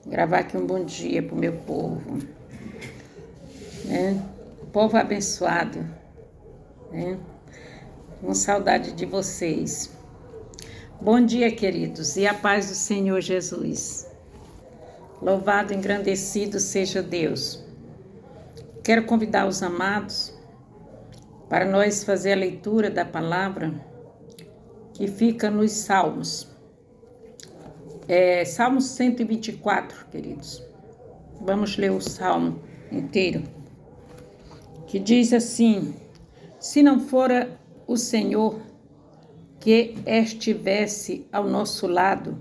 Gravar aqui um bom dia para o meu povo, né? Povo abençoado, né? Com saudade de vocês. Bom dia, queridos, e a paz do Senhor Jesus. Louvado e engrandecido seja Deus. Quero convidar os amados para nós fazer a leitura da palavra que fica nos Salmos. Salmo 124, queridos. Vamos ler o Salmo inteiro. Que diz assim: se não fora o Senhor que estivesse ao nosso lado,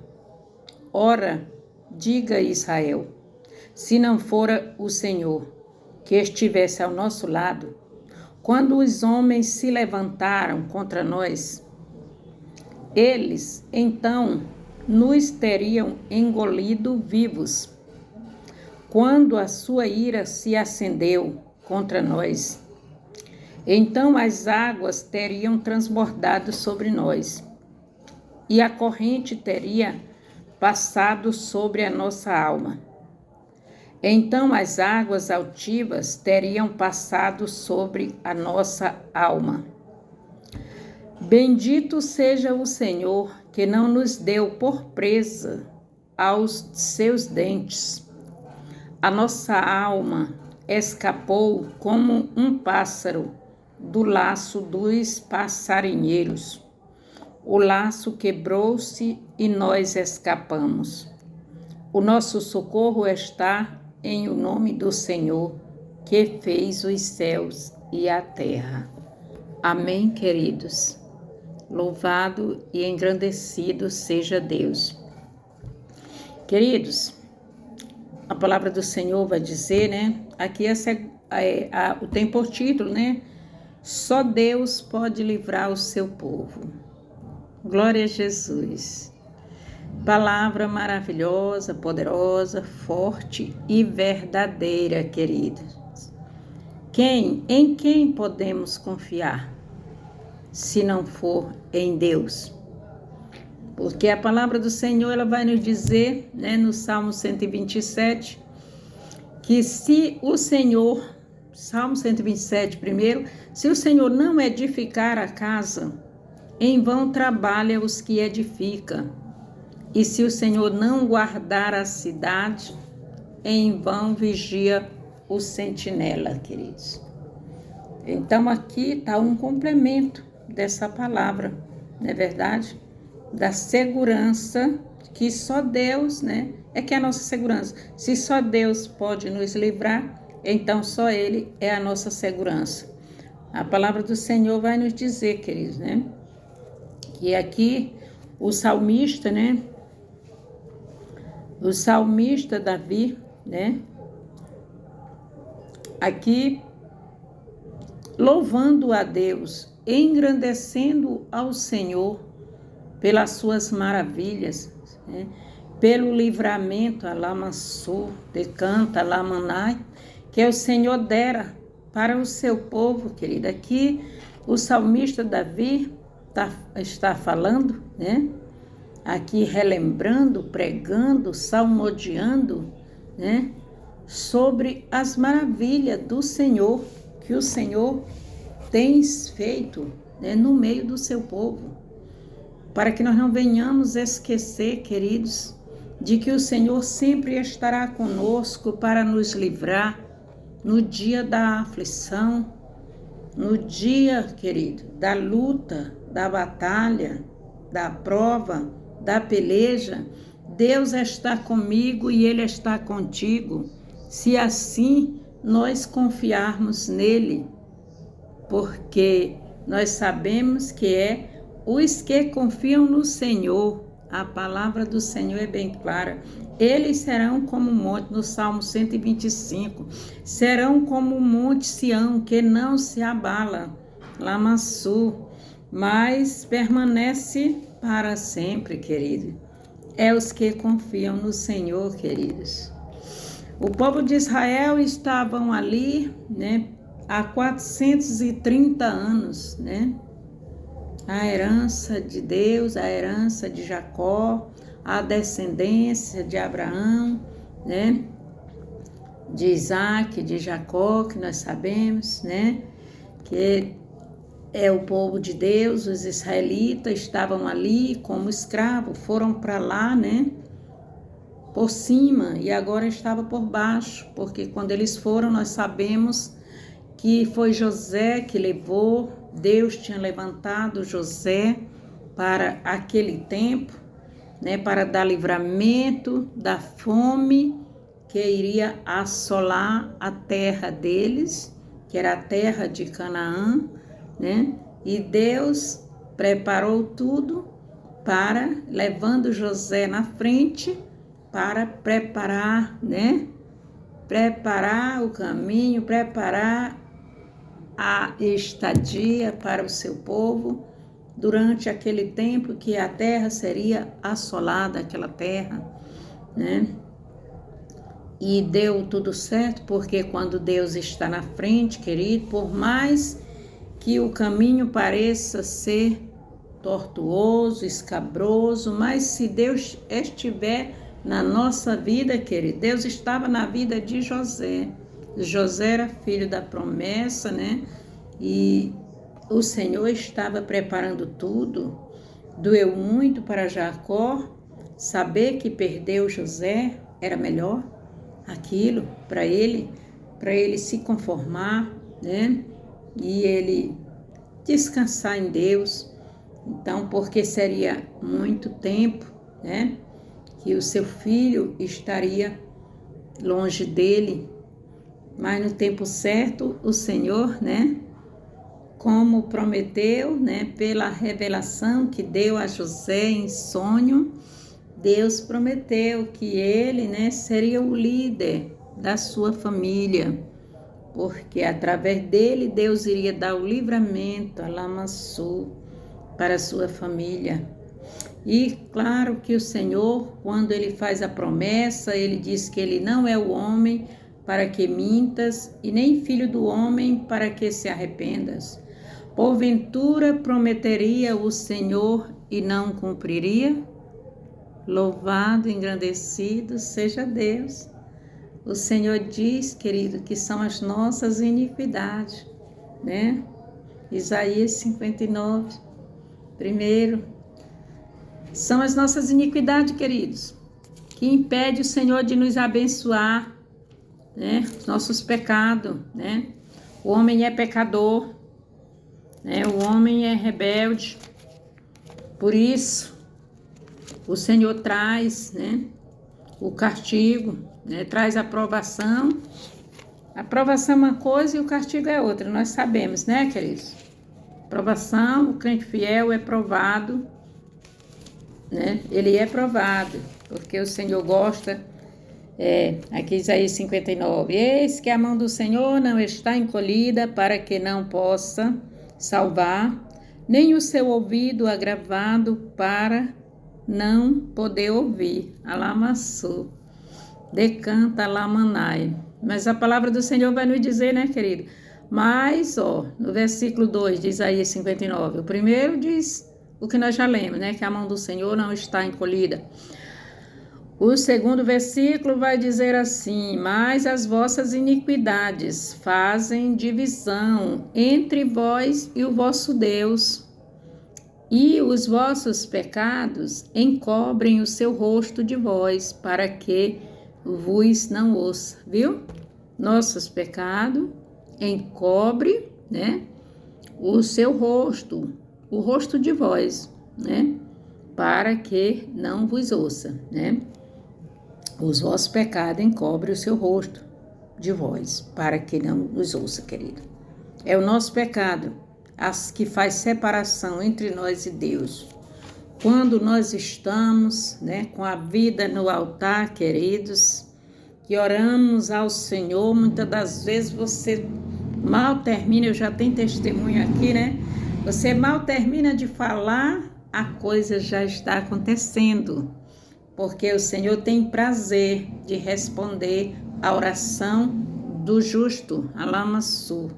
ora, diga Israel, se não fora o Senhor que estivesse ao nosso lado, quando os homens se levantaram contra nós, eles então nos teriam engolido vivos. Quando a sua ira se acendeu contra nós, então as águas teriam transbordado sobre nós, e a corrente teria passado sobre a nossa alma. Então as águas altivas teriam passado sobre a nossa alma. Bendito seja o Senhor, que não nos deu por presa aos seus dentes. A nossa alma escapou como um pássaro do laço dos passarinheiros. O laço quebrou-se e nós escapamos. O nosso socorro está em o nome do Senhor, que fez os céus e a terra. Amém, queridos. Louvado e engrandecido seja Deus. Queridos, a palavra do Senhor vai dizer, né? Aqui tem por título, né? Só Deus pode livrar o seu povo. Glória a Jesus. Palavra maravilhosa, poderosa, forte e verdadeira, queridos. Em quem podemos confiar, se não for em Deus? Porque a palavra do Senhor, ela vai nos dizer, né, no Salmo 127, que se o Senhor, Salmo 127 primeiro, se o Senhor não edificar a casa, em vão trabalha os que edificam. E se o Senhor não guardar a cidade, em vão vigia o sentinela, queridos. Então aqui está um complemento dessa palavra, não é verdade? Da segurança, que só Deus, né, é que é a nossa segurança. Se só Deus pode nos livrar, então só Ele é a nossa segurança. A palavra do Senhor vai nos dizer, queridos, né, que aqui o salmista, né, o salmista Davi, né, aqui louvando a Deus, engrandecendo ao Senhor pelas suas maravilhas, né, pelo livramento, Alamansur, decanta, Alamanai, que o Senhor dera para o seu povo, querida. Aqui o salmista Davi está falando, né? Aqui relembrando, pregando, salmodiando, né? Sobre as maravilhas do Senhor, que o Senhor tem feito, né, no meio do seu povo. Para que nós não venhamos esquecer, queridos, de que o Senhor sempre estará conosco para nos livrar no dia da aflição, no dia, querido, da luta, da batalha, da prova, da peleja. Deus está comigo e Ele está contigo, se assim nós confiarmos nele, porque nós sabemos que é os que confiam no Senhor. A palavra do Senhor é bem clara. Eles serão como o monte, no Salmo 125, serão como o monte Sião, que não se abala, Lamassu, mas permanece para sempre, querido. É os que confiam no Senhor, queridos. O povo de Israel estavam ali, né, há 430 anos, né? A herança de Deus, a herança de Jacó, a descendência de Abraão, né? De Isaac, de Jacó, que nós sabemos, né? Que é o povo de Deus, os israelitas estavam ali como escravos, foram para lá, né? Por cima, e agora estava por baixo, porque quando eles foram, nós sabemos que foi José que levou, Deus tinha levantado José para aquele tempo, né, para dar livramento da fome que iria assolar a terra deles, que era a terra de Canaã, né? E Deus preparou tudo para, levando José na frente, para preparar, né? Preparar o caminho, preparar a estadia para o seu povo durante aquele tempo que a terra seria assolada, aquela terra, né? E deu tudo certo, porque quando Deus está na frente, querido, por mais que o caminho pareça ser tortuoso, escabroso, mas se Deus estiver na nossa vida, querido, Deus estava na vida de José. José era filho da promessa, né? E o Senhor estava preparando tudo. Doeu muito para Jacó saber que perdeu José, era melhor aquilo para ele se conformar, né? E ele descansar em Deus. Então, porque seria muito tempo, né? Que o seu filho estaria longe dele, mas no tempo certo, o Senhor, né? Como prometeu, né? Pela revelação que deu a José em sonho, Deus prometeu que ele, né? Seria o líder da sua família, porque através dele Deus iria dar o livramento, a Lamassu, para a sua família. E claro que o Senhor, quando ele faz a promessa, ele diz que ele não é o homem para que mintas, e nem filho do homem para que se arrependas. Porventura prometeria o Senhor e não cumpriria? Louvado, engrandecido seja Deus. O Senhor diz, querido, que são as nossas iniquidades, né? Isaías 59, primeiro. São as nossas iniquidades, queridos, que impede o Senhor de nos abençoar, né? Nossos pecados, né? O homem é pecador, né? O homem é rebelde. Por isso, o Senhor traz, né? O castigo, né? Traz a aprovação. A aprovação é uma coisa e o castigo é outra, nós sabemos, né, queridos? Aprovação, o crente fiel é provado, né? Ele é provado, porque o Senhor gosta, aqui Isaías 59, eis que a mão do Senhor não está encolhida para que não possa salvar, nem o seu ouvido agravado para não poder ouvir. Alamassu, decanta lamanai. Mas a palavra do Senhor vai nos dizer, né, querido? Mas, no versículo 2 de Isaías 59, o primeiro diz o que nós já lemos, né? Que a mão do Senhor não está encolhida. O segundo versículo vai dizer assim: mas as vossas iniquidades fazem divisão entre vós e o vosso Deus, e os vossos pecados encobrem o seu rosto de vós, para que vos não ouça, viu? Nossos pecados encobre, né? O seu rosto, o rosto de vós, né? Para que não vos ouça, né? Os vossos pecados encobrem o seu rosto de vós, para que não vos ouça, querido. É o nosso pecado, as que faz separação entre nós e Deus. Quando nós estamos, né, com a vida no altar, queridos, que oramos ao Senhor, muitas das vezes você mal termina, eu já tenho testemunho aqui, né? Você mal termina de falar, a coisa já está acontecendo, porque o Senhor tem prazer de responder a oração do justo, Alamassu,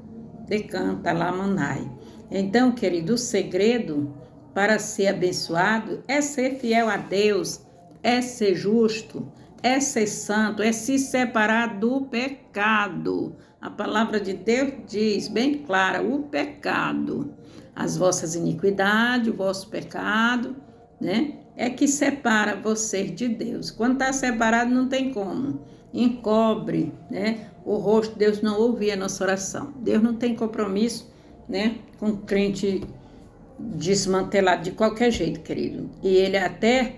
decanta, Alamanai. Então, querido, o segredo para ser abençoado é ser fiel a Deus, é ser justo, é ser santo, é se separar do pecado. A palavra de Deus diz bem clara, o pecado, as vossas iniquidades, o vosso pecado, né? É que separa você de Deus. Quando está separado, não tem como. Encobre, né? O rosto, Deus não ouve a nossa oração. Deus não tem compromisso, né? Com crente desmantelado de qualquer jeito, querido. E ele até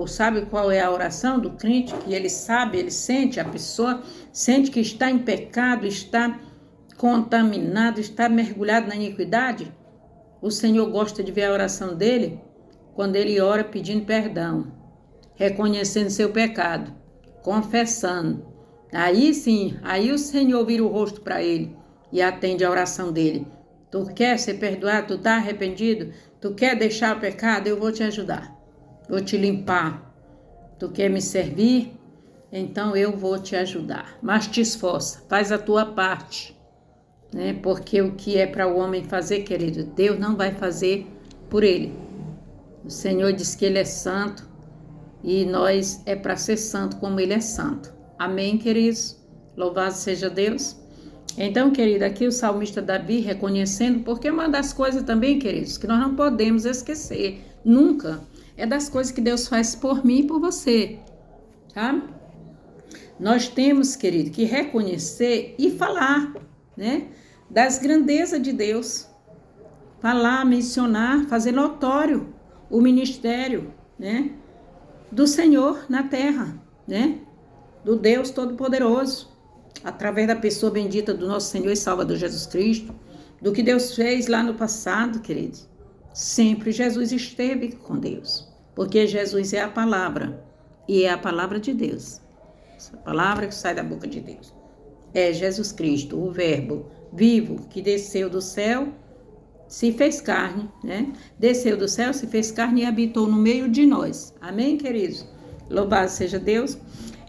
sabe qual é a oração do crente, que ele sabe, ele sente, a pessoa sente que está em pecado, está contaminado, está mergulhado na iniquidade. O Senhor gosta de ver a oração dele quando ele ora pedindo perdão, reconhecendo seu pecado, confessando. Aí sim, aí o Senhor vira o rosto para ele e atende a oração dele. Tu quer ser perdoado? Tu está arrependido? Tu quer deixar o pecado? Eu vou te ajudar. Vou te limpar. Tu quer me servir? Então eu vou te ajudar. Mas te esforça, faz a tua parte. Né? Porque o que é para o homem fazer, querido, Deus não vai fazer por ele. O Senhor diz que ele é santo e nós é para ser santo como ele é santo. Amém, queridos? Louvado seja Deus. Então, querido, aqui o salmista Davi reconhecendo, porque uma das coisas também, queridos, que nós não podemos esquecer, nunca, é das coisas que Deus faz por mim e por você, tá? Nós temos, querido, que reconhecer e falar, né, das grandezas de Deus. Falar, mencionar, fazer notório o ministério, né, do Senhor na terra, né, do Deus Todo-Poderoso, através da pessoa bendita do nosso Senhor e Salvador Jesus Cristo, do que Deus fez lá no passado, queridos. Sempre Jesus esteve com Deus, porque Jesus é a palavra, e é a palavra de Deus. Essa palavra que sai da boca de Deus. É Jesus Cristo, o verbo vivo que desceu do céu, se fez carne, né? Desceu do céu, se fez carne e habitou no meio de nós. Amém, queridos? Louvado seja Deus.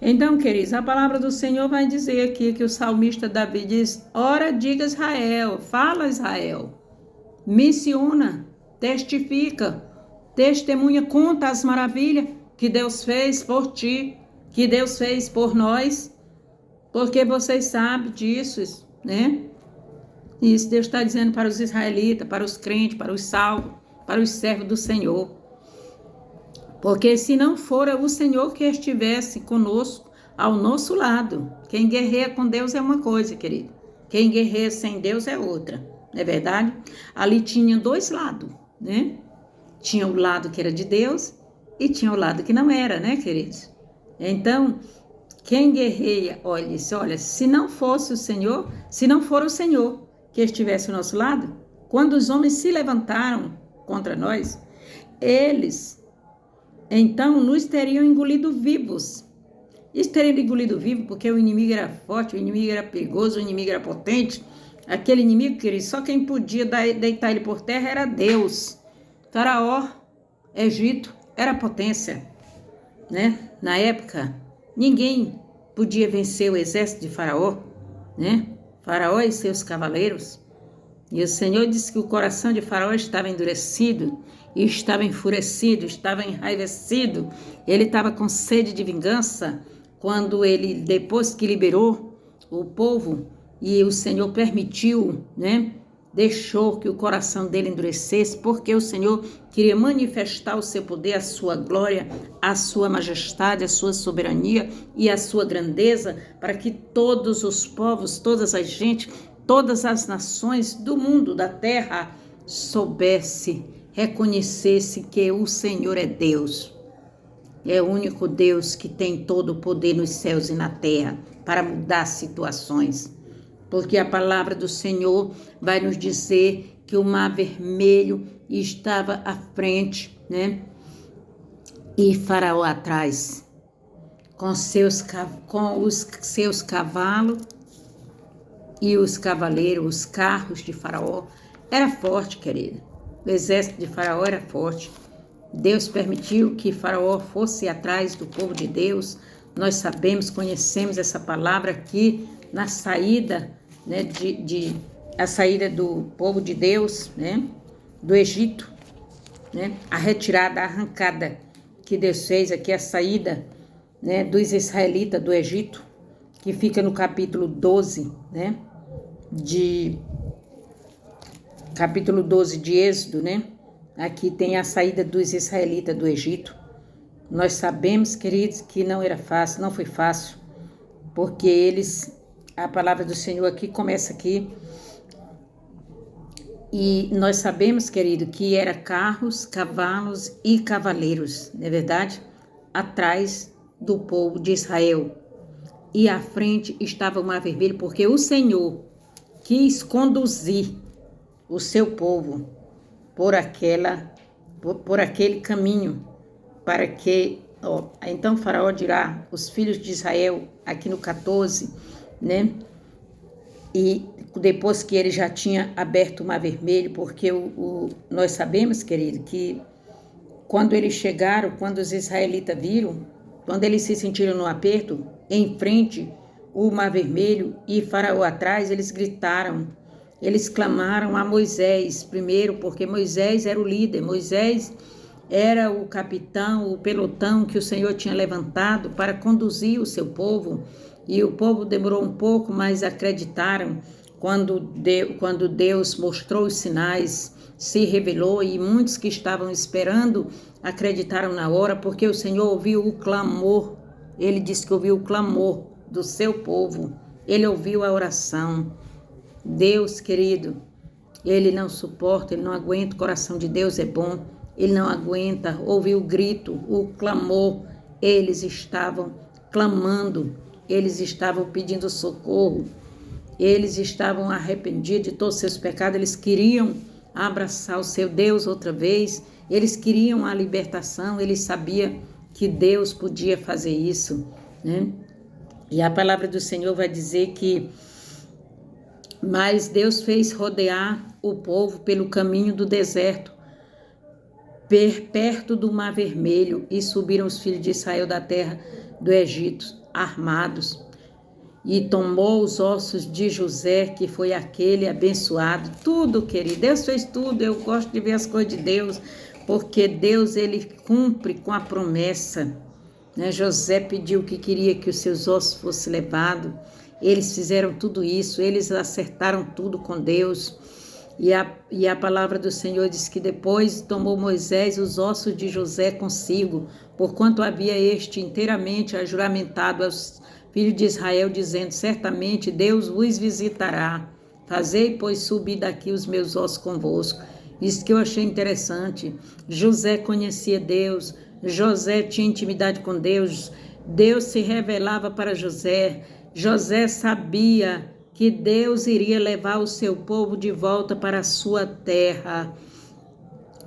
Então, queridos, a palavra do Senhor vai dizer aqui que o salmista Davi diz: ora, diga Israel, fala Israel, menciona, testifica, testemunha, conta as maravilhas que Deus fez por ti, que Deus fez por nós, porque vocês sabem disso, né? Isso Deus está dizendo para os israelitas, para os crentes, para os salvos, para os servos do Senhor. Porque se não fora o Senhor que estivesse conosco, ao nosso lado, quem guerreia com Deus é uma coisa, querido. Quem guerreia sem Deus é outra, não é verdade? Ali tinha dois lados, né? Tinha o lado que era de Deus e tinha o lado que não era, né, queridos? Então, quem guerreia, olha, se não fosse o Senhor, se não for o Senhor que estivesse ao nosso lado, quando os homens se levantaram contra nós, eles então nos teriam engolido vivos. Eles teriam engolido vivo porque o inimigo era forte, o inimigo era perigoso, o inimigo era potente. Aquele inimigo, querido, só quem podia deitar ele por terra era Deus. Faraó, Egito, era potência, né? Na época, ninguém podia vencer o exército de Faraó, né? Faraó e seus cavaleiros. E o Senhor disse que o coração de Faraó estava endurecido, e estava enfurecido, estava enraivecido. Ele estava com sede de vingança, quando ele, depois que liberou o povo, e o Senhor permitiu, né? Deixou que o coração dele endurecesse, porque o Senhor queria manifestar o seu poder, a sua glória, a sua majestade, a sua soberania e a sua grandeza, para que todos os povos, todas as gentes, todas as nações do mundo, da terra, soubesse, reconhecesse que o Senhor é Deus. É o único Deus que tem todo o poder nos céus e na terra para mudar situações. Porque a palavra do Senhor vai nos dizer que o mar vermelho estava à frente, né? E Faraó atrás, com os seus cavalos e os cavaleiros, os carros de Faraó. Era forte, querida. O exército de Faraó era forte. Deus permitiu que Faraó fosse atrás do povo de Deus. Nós sabemos, conhecemos essa palavra aqui na saída, né, a saída do povo de Deus, né, do Egito, né, a retirada, a arrancada que Deus fez aqui, a saída né, dos israelitas do Egito, que fica no capítulo 12, né, capítulo 12 de Êxodo, né? Aqui tem a saída dos israelitas do Egito. Nós sabemos, queridos, que não era fácil, não foi fácil, porque a palavra do Senhor aqui começa aqui, e nós sabemos, querido, que era carros, cavalos e cavaleiros, não é verdade? Atrás do povo de Israel. E à frente estava o Mar Vermelho, porque o Senhor quis conduzir o seu povo por aquele caminho, para que, então Faraó dirá, os filhos de Israel, aqui no 14, né? E depois que ele já tinha aberto o Mar Vermelho, porque nós sabemos, querido, que quando eles chegaram, quando os israelitas viram, quando eles se sentiram no aperto, em frente o Mar Vermelho e Faraó atrás, eles gritaram, eles clamaram a Moisés primeiro, porque Moisés era o líder, Moisés era o capitão, o pelotão que o Senhor tinha levantado para conduzir o seu povo, e o povo demorou um pouco, mas acreditaram quando Deus mostrou os sinais, se revelou, e muitos que estavam esperando acreditaram na hora, porque o Senhor ouviu o clamor. Ele disse que ouviu o clamor do seu povo, ele ouviu a oração. Deus, querido, ele não suporta, ele não aguenta, o coração de Deus é bom, ele não aguenta ouvir o grito, o clamor. Eles estavam clamando, eles estavam pedindo socorro, eles estavam arrependidos de todos os seus pecados, eles queriam abraçar o seu Deus outra vez, eles queriam a libertação, eles sabiam que Deus podia fazer isso, né? E a palavra do Senhor vai dizer que mas Deus fez rodear o povo pelo caminho do deserto, perto do Mar Vermelho, e subiram os filhos de Israel da terra do Egito, armados, e tomou os ossos de José, que foi aquele abençoado. Tudo, querido, Deus fez tudo. Eu gosto de ver as coisas de Deus, porque Deus, ele cumpre com a promessa, né? José pediu que queria que os seus ossos fossem levados. Eles fizeram tudo isso, eles acertaram tudo com Deus. E a palavra do Senhor diz que depois tomou Moisés os ossos de José consigo, porquanto havia este inteiramente ajuramentado aos filhos de Israel, dizendo, certamente Deus vos visitará. Fazei, pois, subir daqui os meus ossos convosco. Isso que eu achei interessante. José conhecia Deus, José tinha intimidade com Deus, Deus se revelava para José. José sabia que Deus iria levar o seu povo de volta para a sua terra.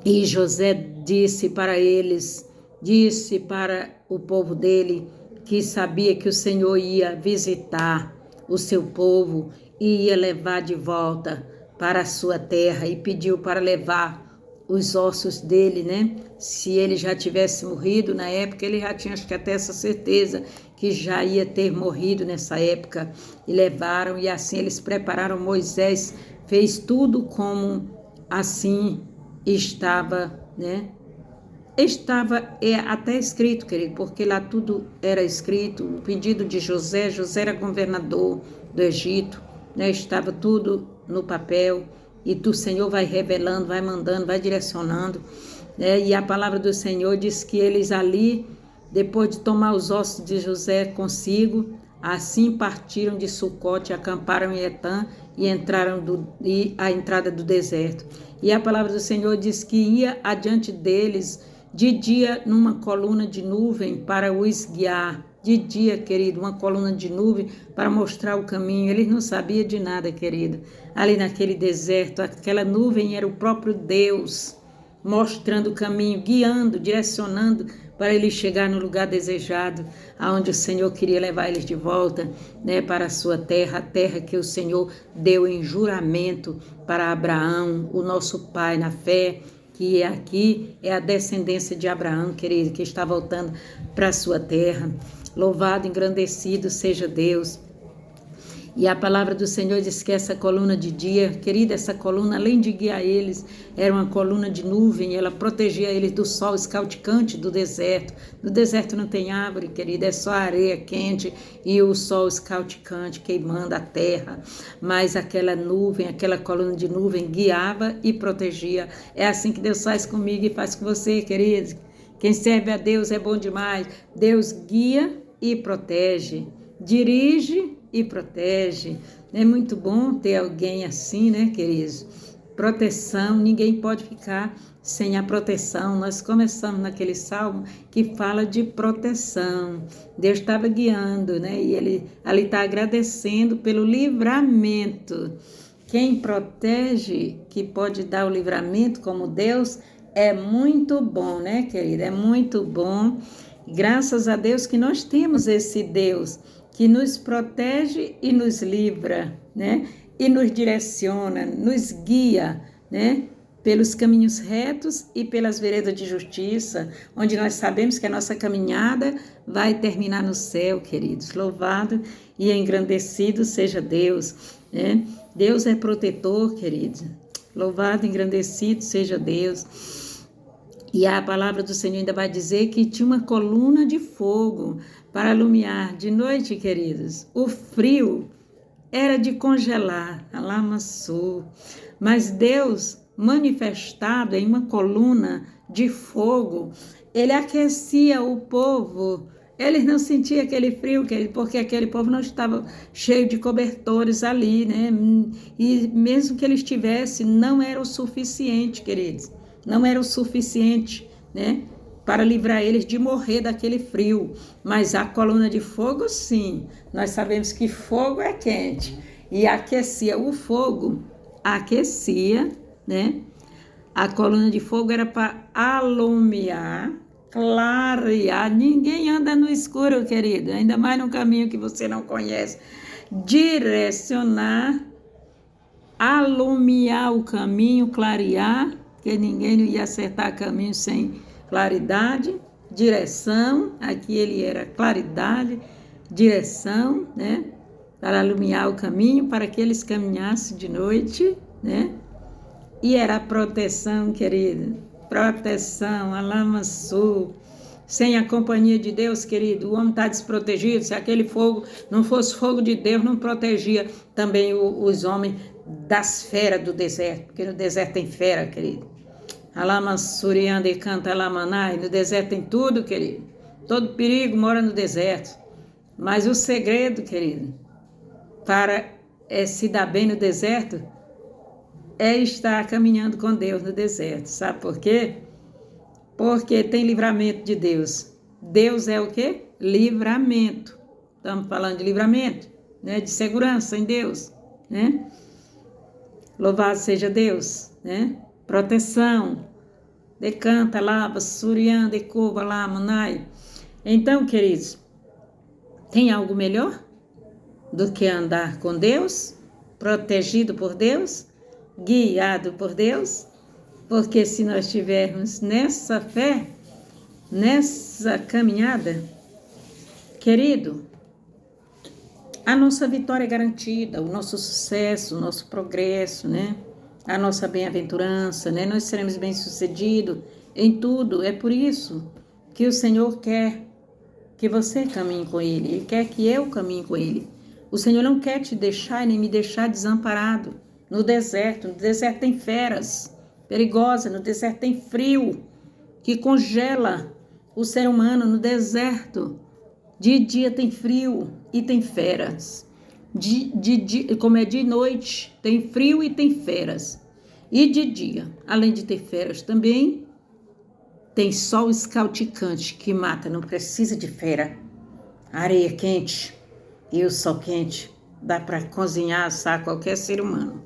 E José disse para eles, disse para o povo dele, que sabia que o Senhor ia visitar o seu povo e ia levar de volta para a sua terra, e pediu para levar os ossos dele, né? Se ele já tivesse morrido na época, ele já tinha, acho que até essa certeza, que já ia ter morrido nessa época, e levaram, e assim eles prepararam. Moisés fez tudo como assim estava, né? Estava até escrito, querido, porque lá tudo era escrito, o pedido de José, José era governador do Egito, né? Estava tudo no papel, e o Senhor vai revelando, vai mandando, vai direcionando, né? E a palavra do Senhor diz que eles ali, depois de tomar os ossos de José consigo, assim partiram de Sucote, acamparam em Etã e entraram a entrada do deserto. E a palavra do Senhor diz que ia adiante deles de dia numa coluna de nuvem para os guiar. De dia, querido, uma coluna de nuvem para mostrar o caminho. Eles não sabiam de nada, querido. Ali naquele deserto, aquela nuvem era o próprio Deus, mostrando o caminho, guiando, direcionando para eles chegar no lugar desejado, aonde o Senhor queria levar eles de volta, né, para a sua terra, a terra que o Senhor deu em juramento para Abraão, o nosso pai na fé, que aqui é a descendência de Abraão, querido, que está voltando para a sua terra. Louvado, engrandecido seja Deus. E a palavra do Senhor diz que essa coluna de dia, querida, essa coluna, além de guiar eles, era uma coluna de nuvem, ela protegia eles do sol escaldante do deserto. No deserto não tem árvore, querida, é só areia quente e o sol escaldante queimando a terra. Mas aquela nuvem, aquela coluna de nuvem guiava e protegia. É assim que Deus faz comigo e faz com você, querido. Quem serve a Deus é bom demais. Deus guia e protege, dirige e protege. É muito bom ter alguém assim, né, queridos? Proteção, ninguém pode ficar sem a proteção. Nós começamos naquele salmo que fala de proteção. Deus estava guiando, né? E ele ali está agradecendo pelo livramento. Quem protege, que pode dar o livramento como Deus, é muito bom, né, querida? É muito bom. Graças a Deus que nós temos esse Deus que nos protege e nos livra, né? E nos direciona, nos guia, né? Pelos caminhos retos e pelas veredas de justiça, onde nós sabemos que a nossa caminhada vai terminar no céu, queridos. Louvado e engrandecido seja Deus, né? Deus é protetor, queridos. Louvado e engrandecido seja Deus. E a palavra do Senhor ainda vai dizer que tinha uma coluna de fogo para alumiar de noite, queridos. O frio era de congelar, a lama sul. Mas Deus, manifestado em uma coluna de fogo, ele aquecia o povo. Eles não sentiam aquele frio, porque aquele povo não estava cheio de cobertores ali, né? E mesmo que eles tivessem, não era o suficiente, queridos. Não era o suficiente, né? Para livrar eles de morrer daquele frio. Mas a coluna de fogo, sim. Nós sabemos que fogo é quente. E aquecia o fogo, aquecia, né? A coluna de fogo era para alumiar, clarear. Ninguém anda no escuro, querido. Ainda mais no caminho que você não conhece. Direcionar, alumiar o caminho, clarear, que ninguém ia acertar caminho sem claridade, direção, aqui ele era claridade, direção, né? Para alumiar o caminho, para que eles caminhassem de noite, né? E era proteção, querido, proteção, a lama sul. Sem a companhia de Deus, querido, o homem está desprotegido. Se aquele fogo não fosse fogo de Deus, não protegia também os homens das feras do deserto, porque no deserto tem fera, querido. Alama surianda e canta alamanai, no deserto tem tudo, querido. Todo perigo mora no deserto. Mas o segredo, querido, para se dar bem no deserto, é estar caminhando com Deus no deserto. Sabe por quê? Porque tem livramento de Deus. Deus é o quê? Livramento. Estamos falando de livramento, né? De segurança em Deus, né? Louvado seja Deus, né? Proteção. Decanta, lava, surianda, e curva, lá, manai. Então, queridos, tem algo melhor do que andar com Deus, protegido por Deus, guiado por Deus? Porque se nós estivermos nessa fé, nessa caminhada, querido, a nossa vitória é garantida, o nosso sucesso, o nosso progresso, né? A nossa bem-aventurança, né? Nós seremos bem-sucedidos em tudo. É por isso que o Senhor quer que você caminhe com Ele. Ele quer que eu caminhe com Ele. O Senhor não quer te deixar nem me deixar desamparado no deserto. No deserto tem feras perigosas, no deserto tem frio que congela o ser humano. No deserto, de dia tem frio e tem feras. Como é de noite, tem frio e tem feras. E de dia, além de ter feras também, tem sol escaldante que mata, não precisa de fera. Areia quente e o sol quente dá para cozinhar, assar qualquer ser humano.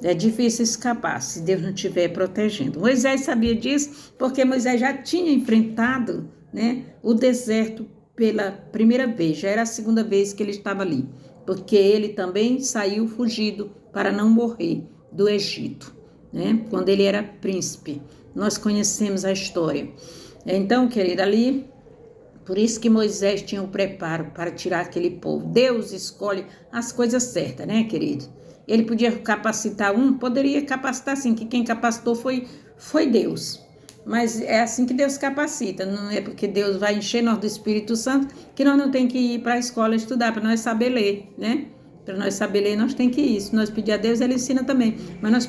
É difícil escapar se Deus não estiver protegendo. Moisés sabia disso porque Moisés já tinha enfrentado, né, o deserto pela primeira vez. Já era a segunda vez que ele estava ali, porque ele também saiu fugido para não morrer do Egito, né, quando ele era príncipe. Nós conhecemos a história. Então, querida, ali Por isso que Moisés tinha o preparo para tirar aquele povo. Deus escolhe as coisas certas, né, querido? Ele podia capacitar um, poderia capacitar sim, que quem capacitou foi Deus. Mas é assim que Deus capacita, não é porque Deus vai encher nós do Espírito Santo que nós não tem que ir para a escola estudar, para nós saber ler, né? Para nós saber ler, nós tem que ir. Se nós pedir a Deus, Ele ensina também. Mas nós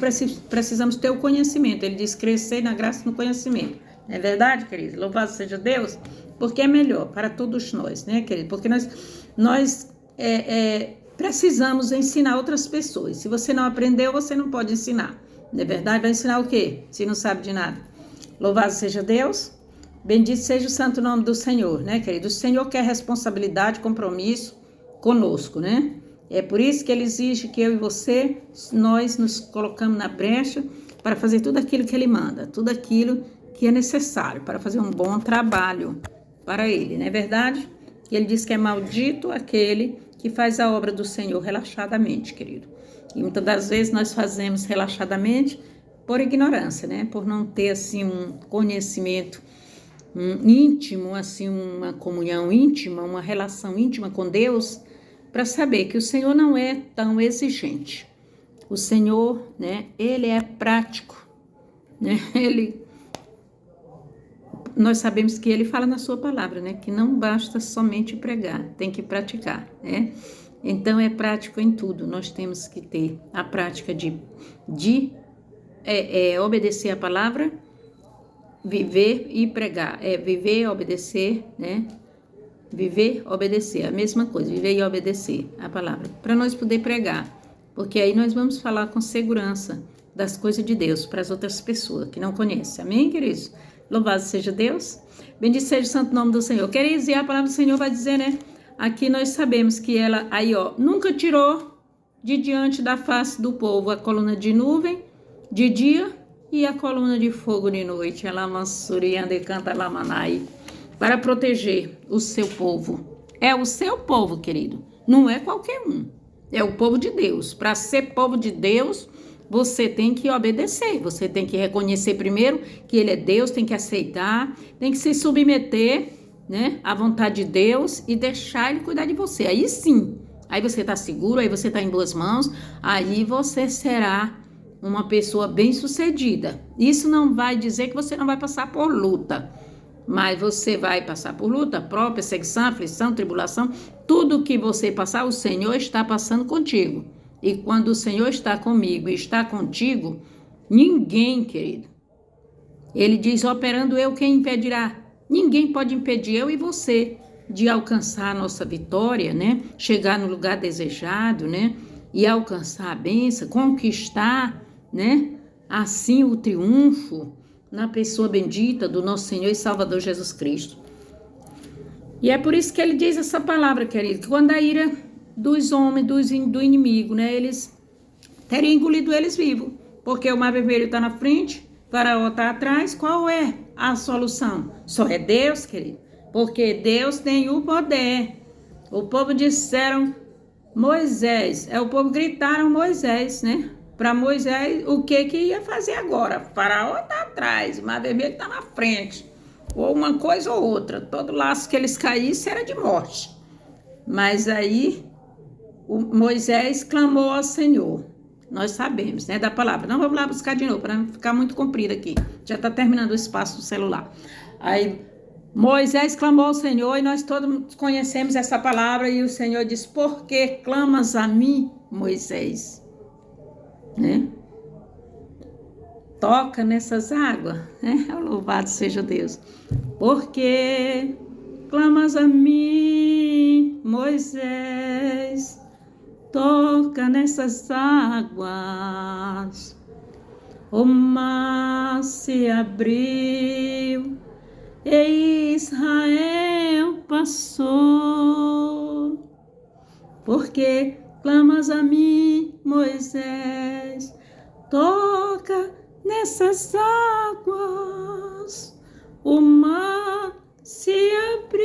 precisamos ter o conhecimento. Ele diz crescer na graça e no conhecimento. Não é verdade, querido? Louvado seja Deus, porque é melhor para todos nós, né, querido? Porque nós precisamos ensinar outras pessoas. Se você não aprendeu, você não pode ensinar. Não é verdade? Vai ensinar o quê? Se não sabe de nada. Louvado seja Deus. Bendito seja o santo nome do Senhor, né, querido? O Senhor quer responsabilidade, compromisso conosco, né? É por isso que Ele exige que eu e você, nós nos colocamos na brecha para fazer tudo aquilo que Ele manda, tudo aquilo que é necessário para fazer um bom trabalho para Ele, não é verdade? Ele diz que é maldito aquele que faz a obra do Senhor relaxadamente, querido. E muitas das vezes nós fazemos relaxadamente por ignorância, né? Por não ter, assim, um conhecimento íntimo, assim, uma comunhão íntima, uma relação íntima com Deus, para saber que o Senhor não é tão exigente. O Senhor, né, Ele é prático, né? Nós sabemos que Ele fala na sua palavra, né, que não basta somente pregar, tem que praticar, né? Então é prático em tudo. Nós temos que ter a prática de obedecer a palavra, viver e pregar. Viver, obedecer, né? Viver, obedecer, a mesma coisa, viver e obedecer a palavra, para nós poder pregar, porque aí nós vamos falar com segurança das coisas de Deus para as outras pessoas que não conhecem, amém, queridos? Louvado seja Deus, bendito seja o santo nome do Senhor, queridos, e a palavra do Senhor vai dizer, né, aqui nós sabemos que ela, aí ó, nunca tirou de diante da face do povo a coluna de nuvem de dia e a coluna de fogo de noite, ela mansurianda e canta lamanai, para proteger o seu povo. É o seu povo, querido. Não é qualquer um. É o povo de Deus. Para ser povo de Deus, você tem que obedecer. Você tem que reconhecer primeiro que Ele é Deus, tem que aceitar, tem que se submeter, né, à vontade de Deus e deixar Ele cuidar de você. Aí sim, aí você está seguro, aí você está em boas mãos, aí você será uma pessoa bem-sucedida. Isso não vai dizer que você não vai passar por luta. Mas você vai passar por luta, prova, perseguição, aflição, tribulação, tudo que você passar, o Senhor está passando contigo. E quando o Senhor está comigo e está contigo, ninguém, querido, Ele diz, operando eu, quem impedirá? Ninguém pode impedir eu e você de alcançar a nossa vitória, né? Chegar no lugar desejado, né? E alcançar a bênção, conquistar, né? Assim o triunfo na pessoa bendita do nosso Senhor e Salvador Jesus Cristo. E é por isso que Ele diz essa palavra, querido, que quando a ira dos homens, do inimigo, né? Eles teriam engolido eles vivos, porque o mar vermelho está na frente, o Faraó está atrás. Qual é a solução? Só é Deus, querido, porque Deus tem o poder. O povo disseram Moisés, o povo gritaram Moisés, né? Para Moisés, o que ia fazer agora? O Faraó está atrás, o mar vermelho está na frente, ou uma coisa ou outra. Todo laço que eles caíssem era de morte. Mas aí Moisés clamou ao Senhor. Nós sabemos, né, da palavra. Não vamos lá buscar de novo, para não ficar muito comprido aqui. Já está terminando o espaço do celular. Aí Moisés clamou ao Senhor, e nós todos conhecemos essa palavra, e o Senhor diz, por que clamas a mim, Moisés? Né? Toca nessas águas, né? Louvado seja Deus. Porque clamas a mim, Moisés, toca nessas águas. O mar se abriu e Israel passou. Porque clamas a mim, Moisés, toca nessas águas, o mar se abriu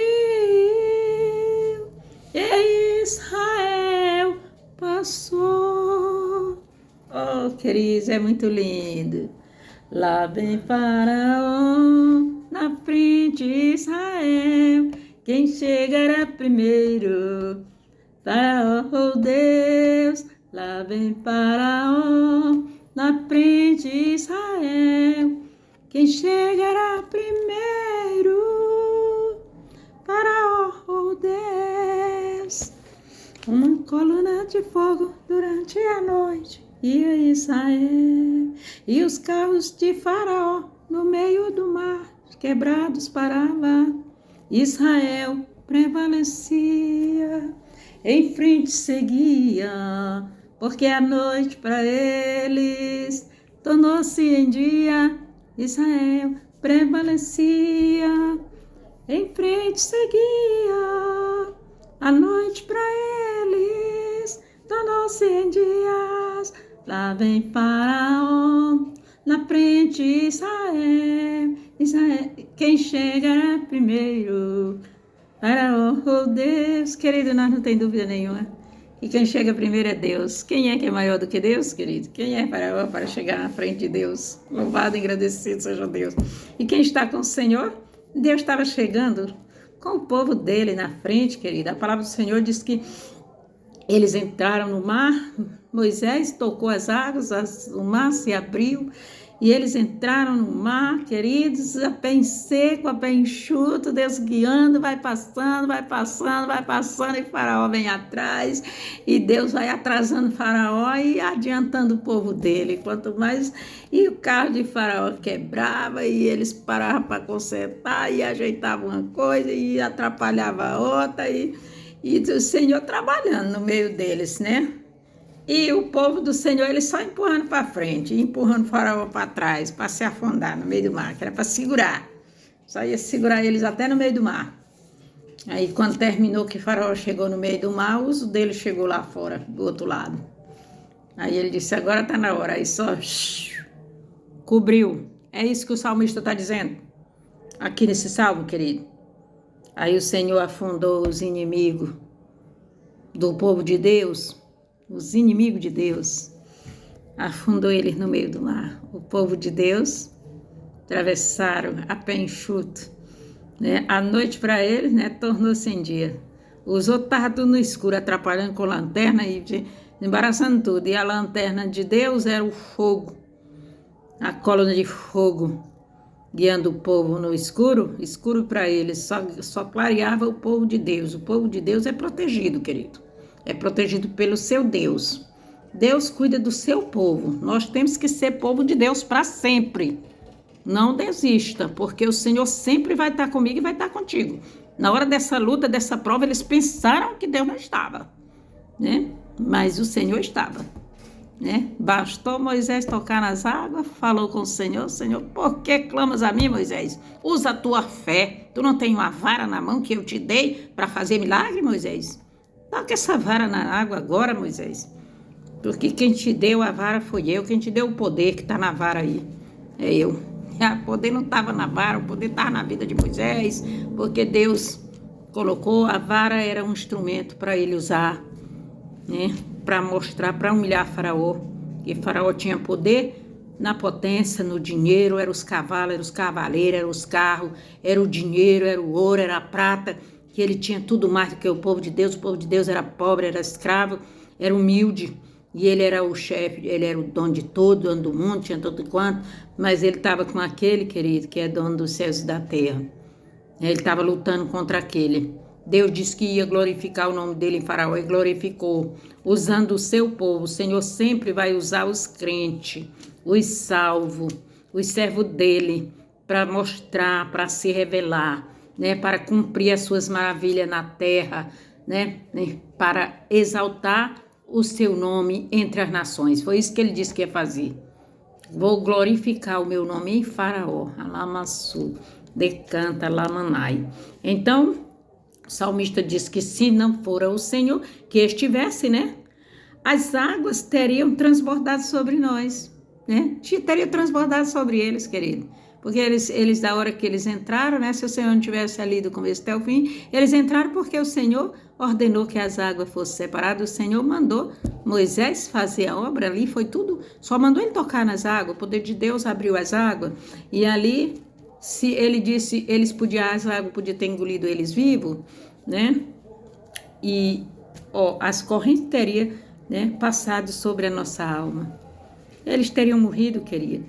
e Israel passou. Oh, queridos, é muito lindo. Lá vem Faraó, na frente Israel, quem chegará primeiro? Faraó, oh Deus, lá vem Faraó, na frente Israel. Quem chegará primeiro? Faraó, oh Deus. Uma coluna de fogo durante a noite ia Israel. E os carros de Faraó no meio do mar, quebrados paravam. Israel prevalecia, em frente seguia, porque a noite para eles tornou-se em dia. Israel prevalecia, em frente seguia, a noite para eles tornou-se em dias. Lá vem Faraó, na frente Israel, Israel, quem chega primeiro? Faraó, oh Deus, querido, nós não tem dúvida nenhuma. E quem chega primeiro é Deus. Quem é que é maior do que Deus, querido? Quem é Faraó para chegar na frente de Deus? Louvado e agradecido seja Deus. E quem está com o Senhor? Deus estava chegando com o povo dele na frente, querida. A palavra do Senhor diz que eles entraram no mar, Moisés tocou as águas, o mar se abriu, e eles entraram no mar, queridos, a pé em seco, a pé enxuto, Deus guiando, vai passando, e Faraó vem atrás, e Deus vai atrasando Faraó e adiantando o povo dele, quanto mais, e o carro de Faraó quebrava, e eles paravam para consertar, e ajeitavam uma coisa, e atrapalhava a outra, e o Senhor trabalhando no meio deles, né? E o povo do Senhor, ele só empurrando para frente, empurrando o Faraó para trás, para se afundar no meio do mar, que era para segurar. Só ia segurar eles até no meio do mar. Aí, quando terminou que o Faraó chegou no meio do mar, o uso dele chegou lá fora, do outro lado. Aí ele disse, agora está na hora. Aí só cobriu. É isso que o salmista está dizendo aqui nesse salmo, querido. Aí o Senhor afundou os inimigos do povo de Deus, os inimigos de Deus, afundou eles no meio do mar. O povo de Deus atravessaram a pé enxuto, né? A noite para eles, né, tornou-se em dia. Os outros estavam tudo no escuro, atrapalhando com lanterna e embaraçando tudo. E a lanterna de Deus era o fogo, a coluna de fogo, guiando o povo no escuro. Escuro para eles, só clareava o povo de Deus. O povo de Deus é protegido, querido. É protegido pelo seu Deus. Deus cuida do seu povo. Nós temos que ser povo de Deus para sempre. Não desista, porque o Senhor sempre vai estar comigo e vai estar contigo. Na hora dessa luta, dessa prova, eles pensaram que Deus não estava, né? Mas o Senhor estava, né? Bastou Moisés tocar nas águas, falou com o Senhor, Senhor, por que clamas a mim, Moisés? Usa a tua fé. Tu não tem uma vara na mão que eu te dei para fazer milagre, Moisés? Toca essa vara na água agora, Moisés. Porque quem te deu a vara foi eu. Quem te deu o poder que está na vara aí é eu. O poder não estava na vara, o poder estava na vida de Moisés. Porque Deus colocou, a vara era um instrumento para ele usar, né? Para mostrar, para humilhar Faraó. Que Faraó tinha poder na potência, no dinheiro. Eram os cavalos, eram os cavaleiros, eram os carros. Era o dinheiro, era o ouro, era a prata. Que ele tinha tudo mais do que o povo de Deus. O povo de Deus era pobre, era escravo, era humilde. E ele era o chefe, ele era o dono de tudo, dono do mundo, tinha tudo quanto. Mas ele estava com aquele, querido, que é dono dos céus e da terra. Ele estava lutando contra aquele. Deus disse que ia glorificar o nome dele em Faraó e glorificou, usando o seu povo. O Senhor sempre vai usar os crentes, os salvos, os servos dele, para mostrar, para se revelar, né, para cumprir as suas maravilhas na terra, né, para exaltar o seu nome entre as nações. Foi isso que ele disse que ia fazer. Vou glorificar o meu nome em Faraó, Alamassu, decanta Lamanai. Então, o salmista diz que se não fora o Senhor que estivesse, né, as águas teriam transbordado sobre nós, né, teriam transbordado sobre eles, querido. Porque eles, da hora que eles entraram, né? Se o Senhor não tivesse ali do começo até o fim, eles entraram porque o Senhor ordenou que as águas fossem separadas. O Senhor mandou Moisés fazer a obra ali, foi tudo. Só mandou ele tocar nas águas, o poder de Deus abriu as águas. E ali se ele disse, as águas podiam ter engolido eles vivos, né? E as correntes teriam, né, passado sobre a nossa alma. Eles teriam morrido, querido.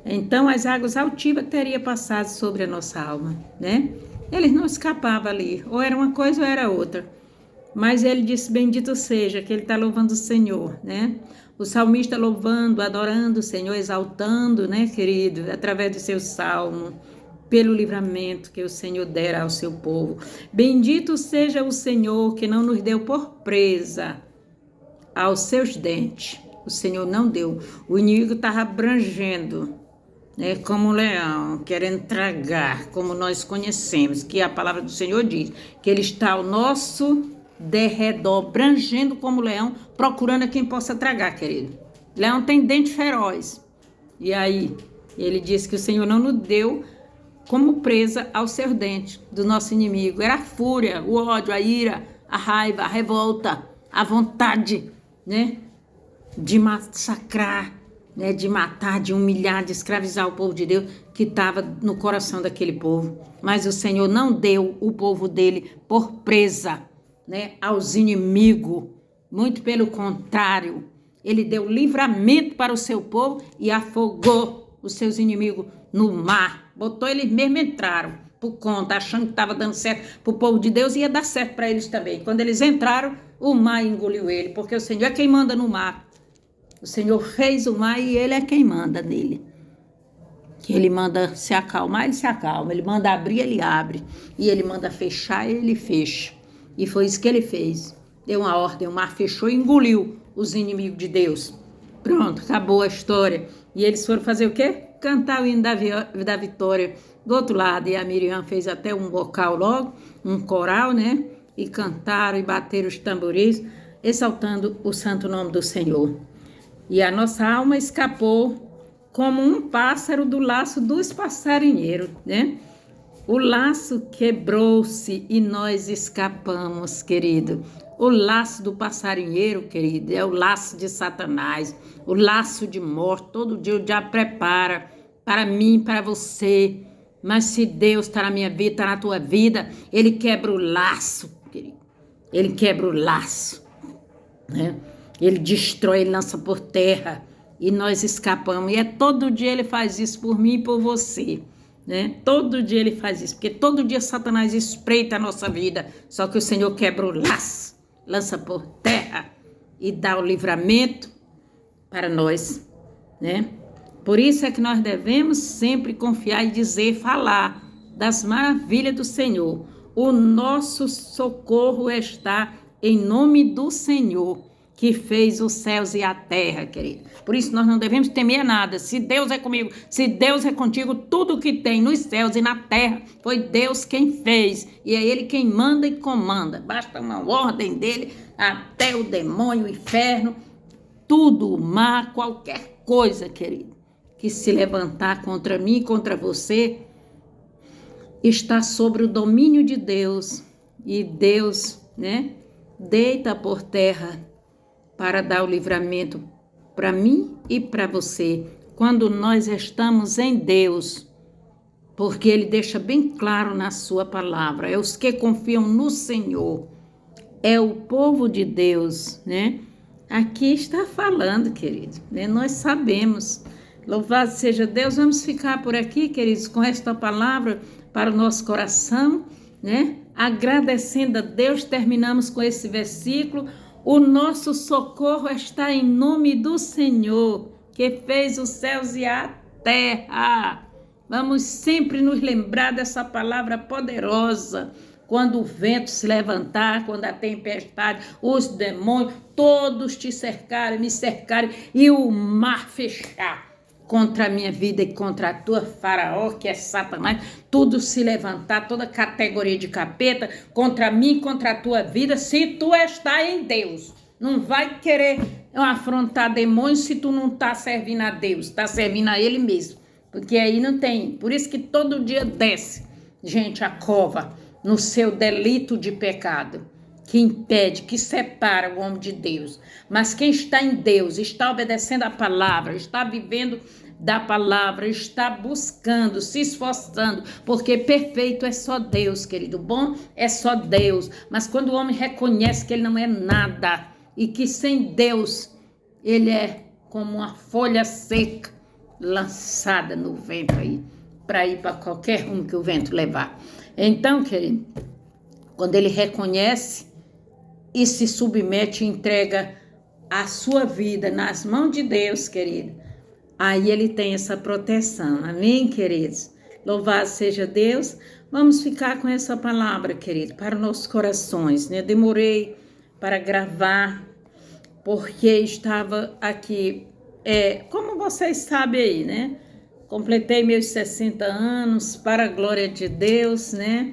Então as águas altivas teriam passado sobre a nossa alma, né? Eles não escapavam ali, ou era uma coisa ou era outra. Mas ele disse, bendito seja, que ele está louvando o Senhor, né? O salmista louvando, adorando o Senhor, exaltando, né, querido, através do seu salmo, pelo livramento que o Senhor dera ao seu povo. Bendito seja o Senhor que não nos deu por presa aos seus dentes. O Senhor não deu. O inimigo estava abrangendo, né, como um leão, querendo tragar, como nós conhecemos, que a palavra do Senhor diz, que ele está ao nosso derredor, brangendo como leão, procurando a quem possa tragar, querido. Leão tem dente feroz. E aí, ele disse que o Senhor não nos deu como presa aos seus dentes do nosso inimigo. Era a fúria, o ódio, a ira, a raiva, a revolta, a vontade, né, de massacrar, né, de matar, de humilhar, de escravizar o povo de Deus que estava no coração daquele povo. Mas o Senhor não deu o povo dele por presa, né, aos inimigos. Muito pelo contrário, ele deu livramento para o seu povo e afogou os seus inimigos no mar. Botou eles mesmo, entraram por conta, achando que estava dando certo para o povo de Deus e ia dar certo para eles também. Quando eles entraram, o mar engoliu ele, porque o Senhor é quem manda no mar. O Senhor fez o mar e ele é quem manda nele. Que ele manda se acalmar, ele se acalma. Ele manda abrir, ele abre. E ele manda fechar, ele fecha. E foi isso que ele fez. Deu uma ordem, o mar fechou e engoliu os inimigos de Deus. Pronto, acabou a história. E eles foram fazer o quê? Cantar o hino da vitória do outro lado. E a Miriam fez até um vocal logo, um coral, né? E cantaram e bateram os tamboris, exaltando o santo nome do Senhor. E a nossa alma escapou como um pássaro do laço dos passarinheiros, né? O laço quebrou-se e nós escapamos, querido. O laço do passarinheiro, querido, é o laço de Satanás, o laço de morte. Todo dia o diabo prepara para mim, para você. Mas se Deus está na minha vida, está na tua vida, ele quebra o laço, querido. Ele quebra o laço, né? Ele destrói, ele lança por terra e nós escapamos. E todo dia ele faz isso por mim e por você, né? Todo dia ele faz isso, porque todo dia Satanás espreita a nossa vida, só que o Senhor quebra o laço, lança por terra e dá o livramento para nós, né? Por isso é que nós devemos sempre confiar e dizer, falar das maravilhas do Senhor. O nosso socorro está em nome do Senhor, que fez os céus e a terra, querido. Por isso nós não devemos temer nada. Se Deus é comigo, se Deus é contigo, tudo que tem nos céus e na terra foi Deus quem fez. E é Ele quem manda e comanda. Basta uma ordem dele, até o demônio, o inferno, tudo, o mar, qualquer coisa, querido, que se levantar contra mim, contra você, está sobre o domínio de Deus. E Deus, né, deita por terra para dar o livramento para mim e para você, quando nós estamos em Deus, porque Ele deixa bem claro na sua palavra, é os que confiam no Senhor, é o povo de Deus, né? Aqui está falando, querido, né? Nós sabemos, louvado seja Deus. Vamos ficar por aqui, queridos, com esta palavra para o nosso coração, né? Agradecendo a Deus, terminamos com esse versículo. O nosso socorro está em nome do Senhor, que fez os céus e a terra. Vamos sempre nos lembrar dessa palavra poderosa. Quando o vento se levantar, quando a tempestade, os demônios, todos te cercarem, me cercarem, e o mar fechar contra a minha vida e contra a tua, Faraó, que é Satanás, tudo se levantar, toda categoria de capeta, contra mim, contra a tua vida, se tu está em Deus. Não vai querer afrontar demônios se tu não está servindo a Deus, está servindo a Ele mesmo, porque aí não tem. Por isso que todo dia desce, gente, a cova no seu delito de pecado, que impede, que separa o homem de Deus. Mas quem está em Deus, está obedecendo a palavra, está vivendo da palavra, está buscando, se esforçando, porque perfeito é só Deus, querido, bom é só Deus. Mas quando o homem reconhece que ele não é nada e que sem Deus ele é como uma folha seca lançada no vento aí, para ir para qualquer rumo que o vento levar. Então, querido, quando ele reconhece e se submete e entrega a sua vida nas mãos de Deus, querido, aí ele tem essa proteção. Amém, queridos? Louvado seja Deus. Vamos ficar com essa palavra, querido, para nossos corações, né? Demorei para gravar, porque estava aqui, como vocês sabem aí, né? Completei meus 60 anos, para a glória de Deus, né?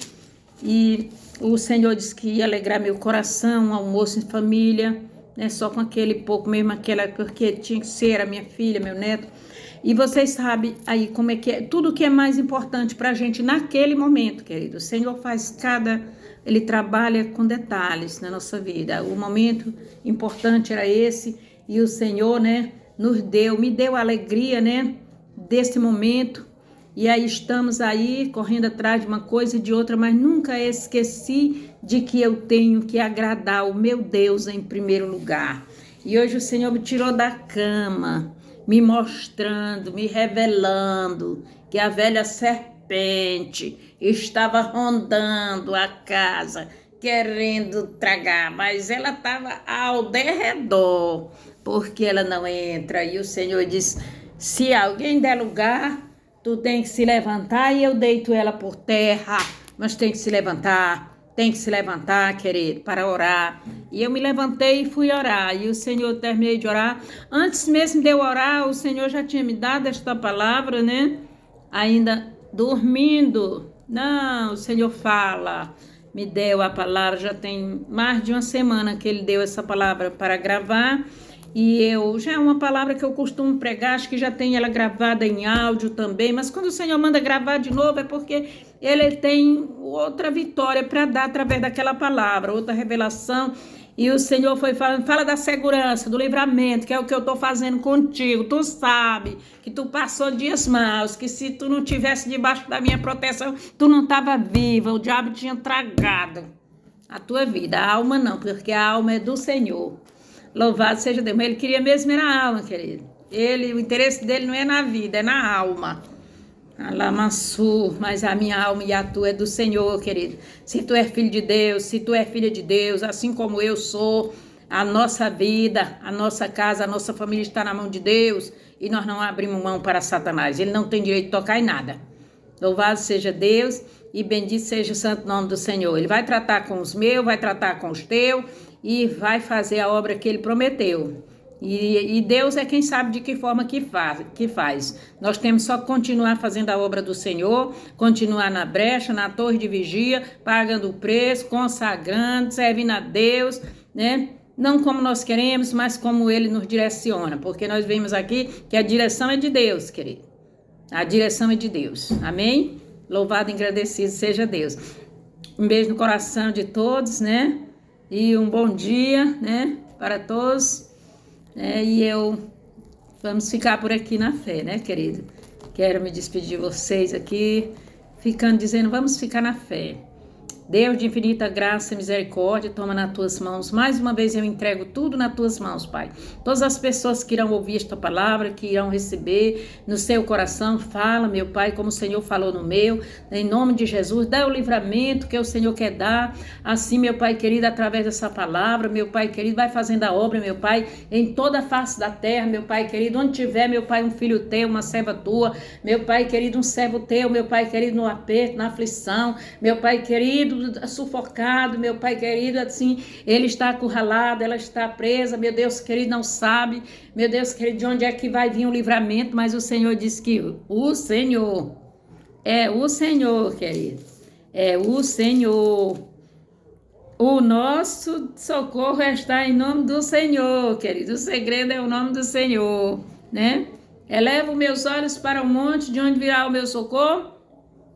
E o Senhor disse que ia alegrar meu coração, um almoço em família, né? Só com aquele pouco mesmo, porque tinha que ser a minha filha, meu neto. E vocês sabem aí como é que é, tudo que é mais importante para a gente naquele momento, querido. O Senhor faz Ele trabalha com detalhes na nossa vida. O momento importante era esse, e o Senhor, né, me deu a alegria, né, desse momento. E aí estamos aí correndo atrás de uma coisa e de outra, mas nunca esqueci de que eu tenho que agradar o meu Deus em primeiro lugar. E hoje o Senhor me tirou da cama, me mostrando, me revelando que a velha serpente estava rondando a casa, querendo tragar, mas ela estava ao derredor, porque ela não entra. E o Senhor diz: se alguém der lugar, tu tem que se levantar, e eu deito ela por terra, mas tem que se levantar, querido, para orar. E eu me levantei e fui orar, e o Senhor, terminei de orar. Antes mesmo de eu orar, o Senhor já tinha me dado esta palavra, né? Ainda dormindo. Não, o Senhor fala, me deu a palavra, já tem mais de uma semana que Ele deu essa palavra para gravar. E já é uma palavra que eu costumo pregar, acho que já tem ela gravada em áudio também, mas quando o Senhor manda gravar de novo é porque Ele tem outra vitória para dar através daquela palavra, outra revelação. E o Senhor foi falando, fala da segurança, do livramento, que é o que eu estou fazendo contigo. Tu sabe que tu passou dias maus, que se tu não tivesse debaixo da minha proteção, tu não estava viva, o diabo tinha tragado a tua vida. A alma não, porque a alma é do Senhor. Louvado seja Deus. Mas Ele queria mesmo é na alma, querido. O interesse dele não é na vida, é na alma. Alamansur, mas a minha alma e a tua é do Senhor, querido. Se tu é filho de Deus, se tu é filha de Deus, assim como eu sou, a nossa vida, a nossa casa, a nossa família está na mão de Deus, e nós não abrimos mão para Satanás. Ele não tem direito de tocar em nada. Louvado seja Deus e bendito seja o santo nome do Senhor. Ele vai tratar com os meus, vai tratar com os teus, e vai fazer a obra que Ele prometeu. E Deus é quem sabe de que forma que faz. Nós temos só que continuar fazendo a obra do Senhor, continuar na brecha, na torre de vigia, pagando o preço, consagrando, servindo a Deus, né? Não como nós queremos, mas como Ele nos direciona, porque nós vimos aqui que a direção é de Deus, querido. A direção é de Deus. Amém? Louvado e agradecido seja Deus. Um beijo no coração de todos, né? E um bom dia, né, para todos. Vamos ficar por aqui na fé, né, querido? Quero me despedir de vocês aqui, dizendo, vamos ficar na fé. Deus de infinita graça e misericórdia, toma nas tuas mãos. Mais uma vez eu entrego tudo nas tuas mãos, Pai. Todas as pessoas que irão ouvir esta palavra, que irão receber no seu coração, fala, meu Pai, como o Senhor falou no meu, em nome de Jesus, dá o livramento que o Senhor quer dar. Assim, meu Pai querido, através dessa palavra, meu Pai querido, vai fazendo a obra, meu Pai, em toda a face da terra, meu Pai querido, onde tiver, meu Pai, um filho teu, uma serva tua, meu Pai querido, um servo teu, meu Pai querido, no aperto, na aflição, meu Pai querido, sufocado, meu Pai querido, assim, ele está acurralado, ela está presa, meu Deus querido, não sabe, meu Deus querido, de onde é que vai vir o livramento, mas o Senhor disse que o Senhor, querido, é o Senhor, o nosso socorro está em nome do Senhor, querido, o segredo é o nome do Senhor, né? Elevo meus olhos para o monte, de onde virá o meu socorro?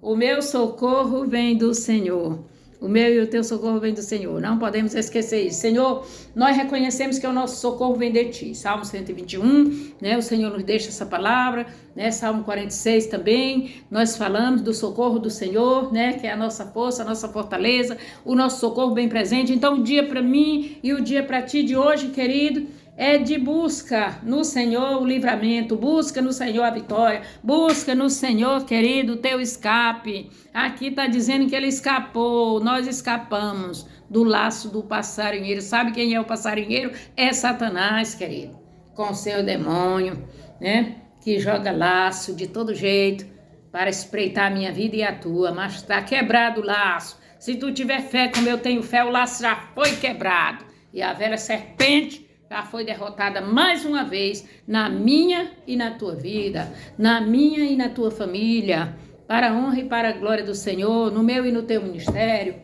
O meu socorro vem do Senhor. O meu e o teu socorro vem do Senhor. Não podemos esquecer isso. Senhor, nós reconhecemos que o nosso socorro vem de Ti. Salmo 121, né? O Senhor nos deixa essa palavra, né? Salmo 46 também. Nós falamos do socorro do Senhor, né? Que é a nossa força, a nossa fortaleza, o nosso socorro bem presente. Então, o dia para mim e o dia para Ti de hoje, querido, é de busca no Senhor o livramento, busca no Senhor a vitória, busca no Senhor, querido, o teu escape. Aqui está dizendo que ele escapou, nós escapamos do laço do passarinheiro. Sabe quem é o passarinheiro? É Satanás, querido, com o seu demônio, né? Que joga laço de todo jeito para espreitar a minha vida e a tua, mas está quebrado o laço. Se tu tiver fé como eu tenho fé, o laço já foi quebrado. E a velha serpente já foi derrotada mais uma vez na minha e na tua vida, na minha e na tua família, para a honra e para a glória do Senhor, no meu e no teu ministério.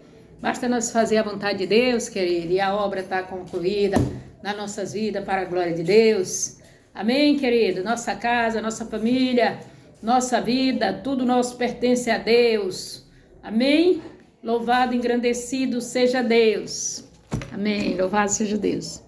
Basta nós fazer a vontade de Deus, querido, e a obra está concluída nas nossas vidas para a glória de Deus. Amém, querido? Nossa casa, nossa família, nossa vida, tudo nosso pertence a Deus. Amém? Louvado, engrandecido seja Deus. Amém. Louvado seja Deus.